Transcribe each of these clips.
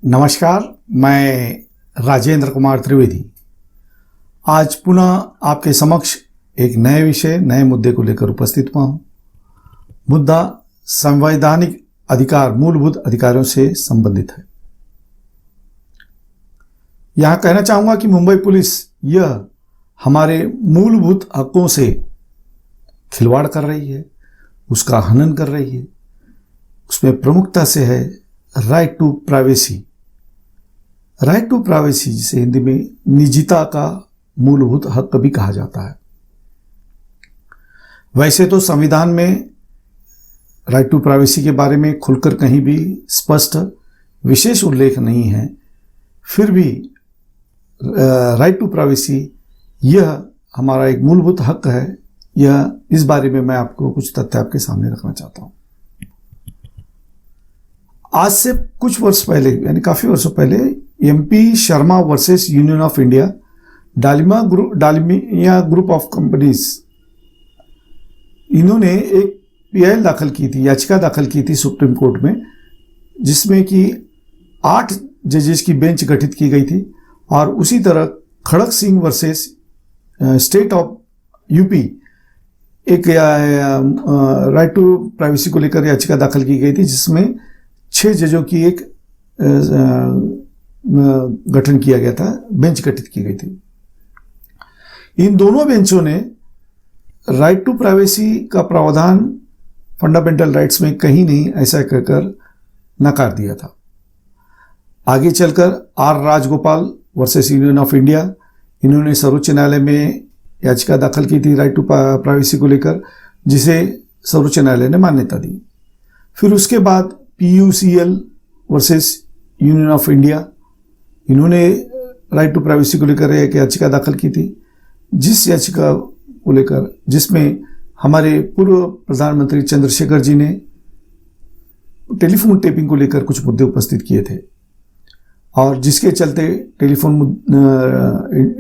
नमस्कार, मैं राजेंद्र कुमार त्रिवेदी आज पुनः आपके समक्ष एक नए विषय, नए मुद्दे को लेकर उपस्थित हुआ हूं। मुद्दा संवैधानिक अधिकार, मूलभूत अधिकारों से संबंधित है। यहां कहना चाहूंगा कि मुंबई पुलिस यह हमारे मूलभूत हकों से खिलवाड़ कर रही है, उसका हनन कर रही है। उसमें प्रमुखता से है right to privacy. Right to privacy, जिसे हिंदी में निजता का मूलभूत हक भी कहा जाता है। वैसे तो संविधान में राइट टू प्राइवेसी के बारे में खुलकर कहीं भी स्पष्ट विशेष उल्लेख नहीं है, फिर भी राइट टू प्राइवेसी यह हमारा एक मूलभूत हक है। यह इस बारे में मैं आपको कुछ तथ्य आपके सामने रखना चाहता हूं। आज से कुछ वर्ष पहले, यानी काफी वर्षों पहले, MP Sharma versus Union of India, Dalmia group of companies, इन्होंने एक पीआईएल दाखिल की थी, याचिका दाखिल की थी सुप्रीम कोर्ट में, जिसमें कि 8 जजेस की बेंच गठित की गई थी। और उसी तरह Kharak Singh versus state of UP एक राइट टू प्राइवेसी को लेकर याचिका दाखिल की गई थी, जिसमें 6 जजों की एक गठन किया गया था, बेंच गठित की गई थी। इन दोनों बेंचों ने राइट टू प्राइवेसी का प्रावधान फंडामेंटल राइट्स में कहीं नहीं, ऐसा कहकर नकार दिया था। आगे चलकर R Rajagopal versus Union of India, इन्होंने सर्वोच्च न्यायालय में याचिका दाखिल की थी राइट टू प्राइवेसी को लेकर, जिसे सर्वोच्च न्यायालय ने मान्यता दी। फिर उसके बाद PUCL versus Union of India, इन्होंने राइट टू प्राइवेसी को लेकर एक याचिका दाखिल की थी, जिस याचिका को लेकर जिसमें हमारे पूर्व प्रधानमंत्री चंद्रशेखर जी ने टेलीफोन टेपिंग को लेकर कुछ मुद्दे उपस्थित किए थे, और जिसके चलते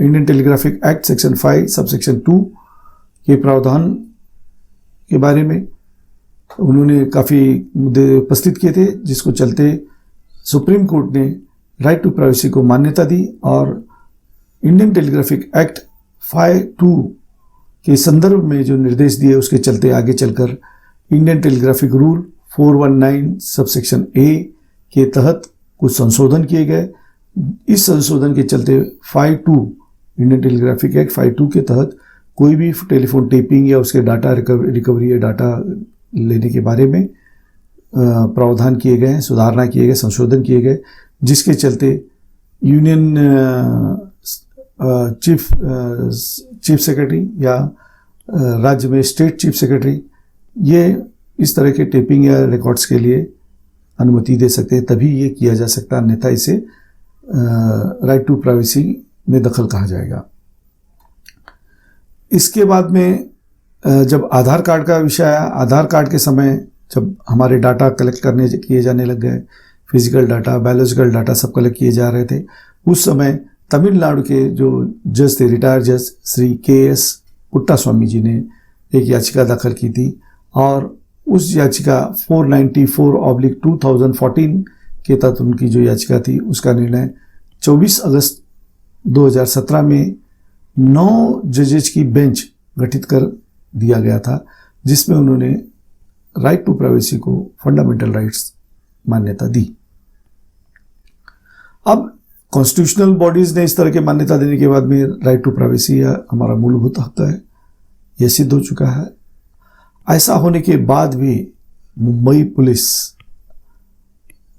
Indian telegraphic act section 5 subsection 2 के प्रावधान के बारे में उन्होंने काफ़ी मुद्दे उपस्थित किए थे, जिसको चलते सुप्रीम कोर्ट ने राइट टू प्राइवेसी को मान्यता दी। और इंडियन टेलीग्राफिक एक्ट 5(2) के संदर्भ में जो निर्देश दिए, उसके चलते आगे चलकर इंडियन टेलीग्राफिक रूल 419 सबसेक्शन ए के तहत कुछ संशोधन किए गए। इस संशोधन के चलते 5(2) इंडियन टेलीग्राफिक एक्ट 5(2) के तहत कोई भी टेलीफोन टेपिंग या उसके डाटा रिकवरी या डाटा लेने के बारे में प्रावधान किए गए, सुधारणा किए गए, संशोधन किए गए, जिसके चलते यूनियन चीफ सेक्रेटरी या राज्य में स्टेट चीफ सेक्रेटरी ये इस तरह के टेपिंग या रिकॉर्ड्स के लिए अनुमति दे सकते हैं, तभी ये किया जा सकता है, अन्यथा इसे राइट टू प्राइवेसी में दखल कहा जाएगा। इसके बाद में जब आधार कार्ड का विषय आया, आधार कार्ड के समय जब हमारे डाटा कलेक्ट किए जाने लग गए, फिजिकल डाटा, बायोलॉजिकल डाटा सब कलेक्ट किए जा रहे थे, उस समय तमिलनाडु के जो जज थे, रिटायर्ड जज श्री के.एस. पुट्टास्वामी जी ने एक याचिका दाखिल की थी, और उस याचिका 494/2014 के तहत उनकी जो याचिका थी, उसका निर्णय 24 अगस्त 2017 में 9 जजेज की बेंच गठित कर दिया गया था, जिसमें उन्होंने राइट टू प्राइवेसी को फंडामेंटल राइट्स मान्यता दी। अब कॉन्स्टिट्यूशनल बॉडीज ने इस तरह के मान्यता देने के बाद में राइट टू प्राइवेसी हमारा मूलभूत हक है, यह सिद्ध हो चुका है। ऐसा होने के बाद भी Mumbai police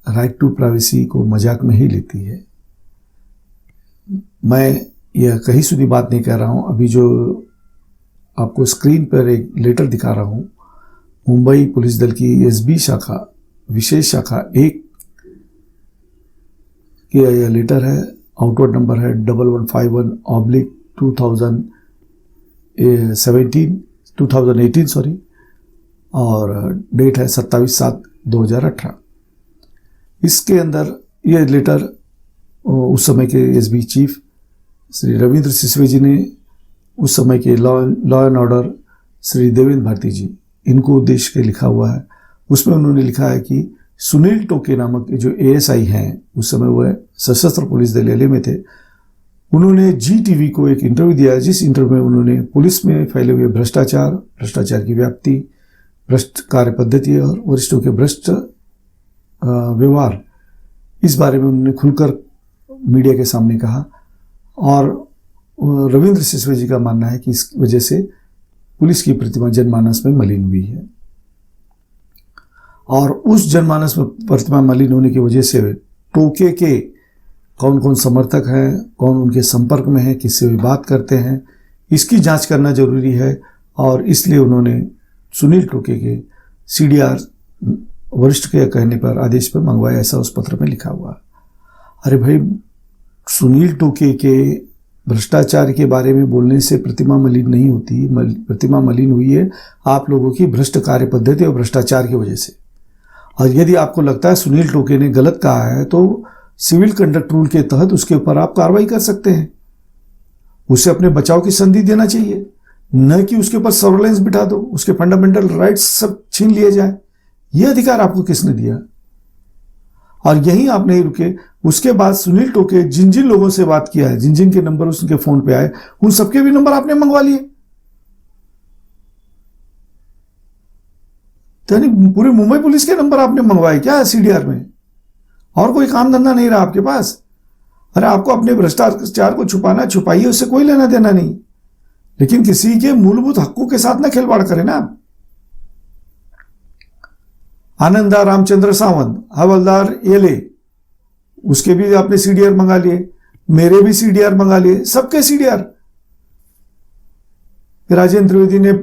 right to privacy को मजाक में ही लेती है। मैं यह कहीं सुनी बात नहीं कह रहा हूं, अभी जो आपको स्क्रीन पर एक लेटर दिखा रहा हूं, मुंबई पुलिस दल की एसबी शाखा, विशेष शाखा 1 के यह लेटर है। आउटवर्ड नंबर है 1151/2018 और डेट है 27/7/2018। इसके अंदर यह लेटर उस समय के एसबी चीफ श्री रविंद्र सिसवे जी ने, उस समय के law and order Shri Devendra Bharti ji, इनको उद्देश्य के लिखा हुआ है। उसमें उन्होंने लिखा है कि सुनील टोके नामक जो एएसआई हैं, उस समय वह सशस्त्र पुलिस दल एलए में थे, उन्होंने जी टीवी को एक इंटरव्यू दिया, जिस इंटरव्यू में उन्होंने पुलिस में फैले हुए भ्रष्टाचार की व्याप्ति, भ्रष्ट कार्य पद्धति और वरिष्ठों के भ्रष्ट व्यवहार, इस बारे में उन्होंने खुलकर मीडिया के सामने कहा। और रविंद्र सिसवे जी का मानना है कि इस वजह से पुलिस की प्रतिमा जनमानस में मलिन हुई है, और उस जनमानस में प्रतिमा मलिन होने की वजह से टोके के कौन कौन समर्थक हैं, कौन उनके संपर्क में है, किससे वे बात करते हैं, इसकी जांच करना जरूरी है। और इसलिए उन्होंने सुनील टोके के सीडीआर वरिष्ठ के कहने पर, आदेश पर मंगवाया, ऐसा उस पत्र में लिखा हुआ। अरे भाई, सुनील टोके के भ्रष्टाचार के बारे में बोलने से प्रतिमा मलिन नहीं होती। प्रतिमा मलिन हुई है आप लोगों की भ्रष्ट कार्य पद्धति और भ्रष्टाचार की वजह से। और यदि आपको लगता है सुनील टोके ने गलत कहा है तो सिविल कंडक्ट रूल के तहत उसके ऊपर आप कार्रवाई कर सकते हैं, उसे अपने बचाव की संधि देना चाहिए, न कि उसके ऊपर सर्वेलेंस बिठा दो, उसके फंडामेंटल राइट्स सब छीन लिए जाए। यह अधिकार आपको किसने दिया? और यहीं आप नहीं रुके, उसके बाद सुनील टोके जिन जिन लोगों से बात किया है, जिन जिन के नंबर उसके फोन पे आए, उन सबके भी नंबर आपने मंगवा लिए। यानी पूरे मुंबई पुलिस के नंबर आपने मंगवाए क्या सीडीआर में? और कोई काम धंधा नहीं रहा आपके पास? अरे आपको अपने भ्रष्टाचार को छुपाना, छुपाइए, उससे कोई लेना देना नहीं, लेकिन किसी के मूलभूत हकों के साथ ना खिलवाड़ करें ना आप। आनंदा रामचंद्र सावंत, हवलदार एलए, उसके भी आपने सीडीआर मंगा लिए, मेरे भी सीडीआर मंगा लिए, सबके सीडीआर। राजेंद्र त्रिवेदी ने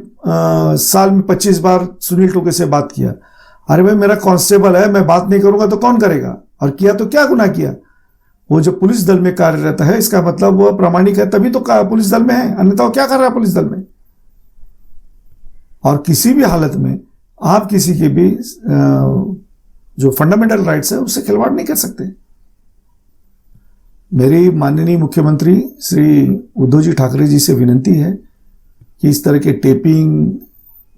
साल में 25 बार सुनील टोके से बात किया। अरे भाई, मेरा कांस्टेबल है, मैं बात नहीं करूंगा तो कौन करेगा? और किया तो क्या गुनाह किया? वो जो पुलिस दल में कार्यरत है, इसका मतलब वो प्रामाणिक है, तभी तो पुलिस दल में है, अन्यथा वो क्या कर रहा है पुलिस दल में? और किसी भी हालत में आप किसी के भी जो फंडामेंटल राइट्स है उससे खिलवाड़ नहीं कर सकते। मेरी माननीय मुख्यमंत्री श्री उद्धव जी ठाकरे जी से विनती है कि इस तरह के टेपिंग,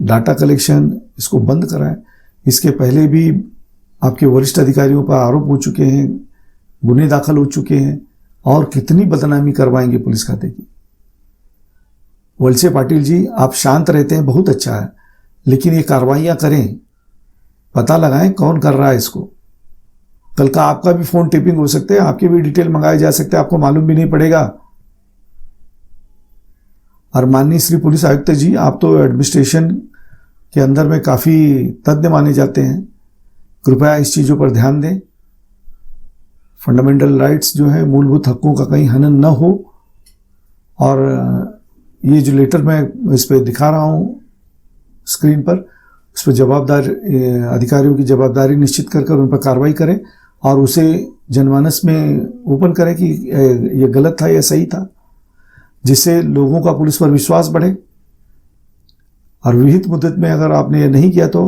डाटा कलेक्शन, इसको बंद कराएं। इसके पहले भी आपके वरिष्ठ अधिकारियों पर आरोप हो चुके हैं, गुने दाखिल हो चुके हैं, और कितनी बदनामी करवाएंगे पुलिस खाते की। वलसे पाटिल जी, आप शांत रहते हैं, बहुत अच्छा है, लेकिन ये कार्रवाइयां करें, पता लगाएं कौन कर रहा है इसको। कल का आपका भी फोन टेपिंग हो सकते हैं, आपके भी डिटेल मंगाए जा सकते हैं, आपको मालूम भी नहीं पड़ेगा। और माननीय श्री पुलिस आयुक्त जी, आप तो एडमिनिस्ट्रेशन के अंदर में काफ़ी तज्ञ माने जाते हैं, कृपया इस चीज़ों पर ध्यान दें। फंडामेंटल राइट्स जो है, मूलभूत हकों का कहीं हनन न हो। और ये जो लेटर मैं इस पर दिखा रहा हूँ स्क्रीन पर, उस पर जवाबदार अधिकारियों की जवाबदारी निश्चित कर उन पर कार्रवाई करें, और उसे जनमानस में ओपन करें कि ये गलत था या सही था, जिससे लोगों का पुलिस पर विश्वास बढ़े। और विहित मुद्दत में अगर आपने ये नहीं किया तो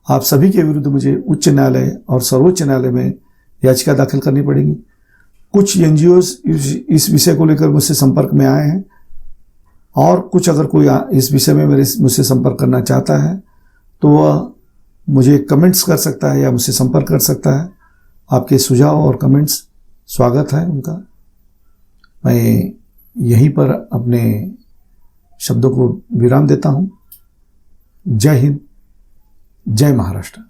आप सभी के विरुद्ध मुझे उच्च न्यायालय और सर्वोच्च न्यायालय में याचिका दाखिल करनी पड़ेगी। कुछ एनजीओज इस विषय को लेकर मुझसे संपर्क में आए हैं, और कुछ अगर कोई इस विषय में मुझसे संपर्क करना चाहता है तो वह मुझे कमेंट्स कर सकता है या मुझसे संपर्क कर सकता है। आपके सुझाव और कमेंट्स स्वागत है उनका। मैं यहीं पर अपने शब्दों को विराम देता हूँ। जय हिंद, जय महाराष्ट्र।